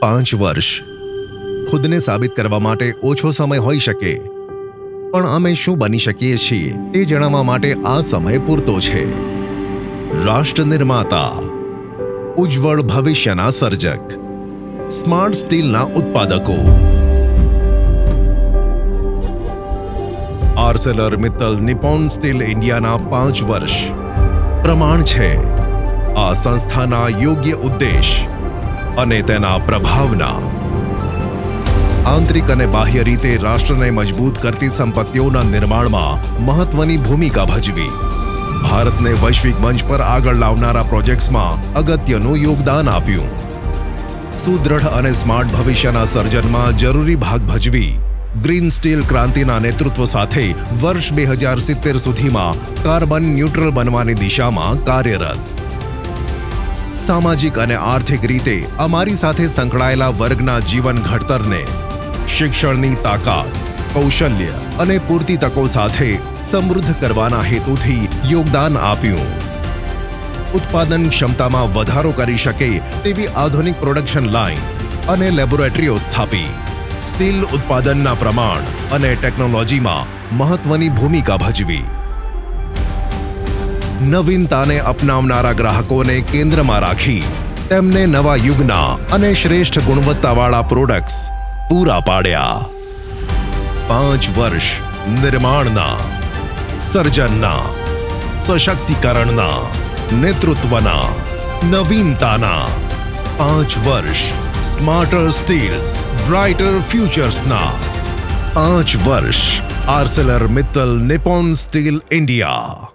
5 વર્ષ ખુદને સાબિત કરવા માટે ઓછો સમય હોઈ શકે, પણ અમે શું બની શકીએ છીએ તે જણાવવા માટે આ સમય પૂરતો છે. રાષ્ટ્ર નિર્માતા, ઉજ્જવળ ભવિષ્યના સર્જક, સ્માર્ટ સ્ટીલના ઉત્પાદકો. આર્સેલરમિત્તલ નિપ્પોન સ્ટીલ ઇન્ડિયાના 5 વર્ષ પ્રમાણ છે આ સંસ્થાના યોગ્ય ઉદ્દેશ અને તેના પ્રભાવના. આંતરિક અને બાહ્ય રીતે રાષ્ટ્રને મજબૂત કરતી સંપત્તિઓના નિર્માણમાં મહત્વની ભૂમિકા ભજવી, ભારતને વૈશ્વિક મંચ પર આગળ લાવનારા પ્રોજેક્ટ્સમાં અગત્યનું યોગદાન આપ્યું, સુદૃઢ અને સ્માર્ટ ભવિષ્યના સર્જનમાં જરૂરી ભાગ ભજવી, ગ્રીન સ્ટીલ ક્રાંતિના નેતૃત્વ સાથે વર્ષ 2070 સુધીમાં કાર્બન ન્યુટ્રલ બનવાની દિશામાં કાર્યરત. સામાજિક અને આર્થિક રીતે અમારી સાથે સંકળાયેલા વર્ગના જીવન ઘડતરને શિક્ષણની તાકાત, કૌશલ્ય અને પૂરતી તકો સાથે સમૃદ્ધ કરવાના હેતુથી યોગદાન આપ્યું. ઉત્પાદન ક્ષમતામાં વધારો કરી શકે તેવી આધુનિક પ્રોડક્શન લાઇન અને લેબોરેટરીઓ સ્થાપી, સ્ટીલ ઉત્પાદનના પ્રમાણ અને ટેકનોલોજીમાં મહત્વની ભૂમિકા ભજવી. નવીનતાને અપનાવનારા ગ્રાહકોને કેન્દ્રમાં રાખી તેમને નવા યુગના અને શ્રેષ્ઠ ગુણવત્તાવાળા પ્રોડક્ટ્સ પૂરા પાડ્યા. 5 વર્ષ નિર્માણના, સર્જનના, સશક્તિકરણના, નેતૃત્વના, નવીનતાના. 5 વર્ષ સ્માર્ટર સ્ટીલ્સ, બ્રાઇટર ફ્યુચર્સના. 5 વર્ષ આર્સેલરમિત્તલ નિપ્પોન સ્ટીલ ઇન્ડિયા.